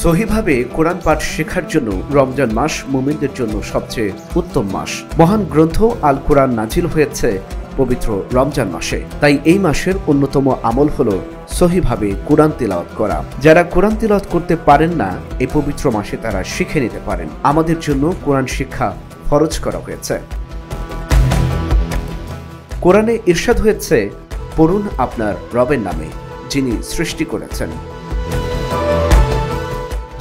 সহিভাবে কোরআন পাঠ শেখার জন্য রমজান মাস মুমিনদের জন্য সবচেয়ে উত্তম মাস। মহান গ্রন্থ আল কোরআন নাজিল হয়েছে পবিত্র রমজান মাসে। তাই এই মাসের অন্যতম আমল হলো সহিভাবে কোরআন তিলাওয়াত করা। যারা কোরআন তিলাওয়াত করতে পারেন না, এই পবিত্র মাসে তারা শিখে নিতে পারেন। আমাদের জন্য কোরআন শিক্ষা ফরজ করা হয়েছে। কোরআনে ইরশাদ হয়েছে, পড়ুন আপনার রবের নামে, যিনি সৃষ্টি করেছেন।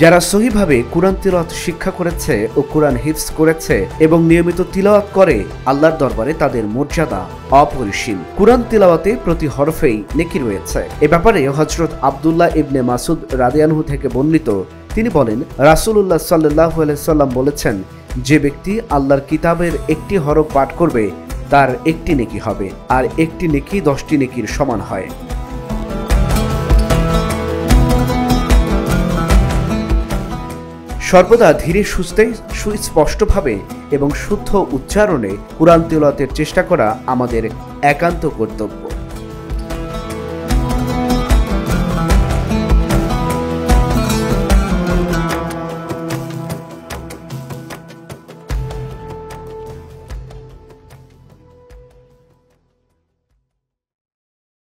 যারা সহিভাবে কোরআন তিলাওয়াত শিক্ষা করেছে ও কোরআন হিফজ করেছে এবং নিয়মিত তিলাওয়াত করে, আল্লাহর দরবারে তাদের মর্যাদা অপরিসীম। কোরআন তিলাওয়াতে প্রতি হরফেই নেকি রয়েছে। এ ব্যাপারে হযরত আব্দুল্লাহ ইবনে মাসুদ রাদিয়াল্লাহু থেকে বর্ণিত, তিনি বলেন, রাসূলুল্লাহ সাল্লাল্লাহু আলাইহি সাল্লাম বলেছেন, যে ব্যক্তি আল্লাহর কিতাবের একটি হরফ পাঠ করবে তার একটি নেকি হবে, আর একটি নেকি 10টি নেকির সমান হয়। সর্বদা ধীরে সুস্থে সুস্পষ্টভাবে এবং শুদ্ধ উচ্চারণে কোরআন তিলাওয়াতের চেষ্টা করা আমাদের একান্ত কর্তব্য।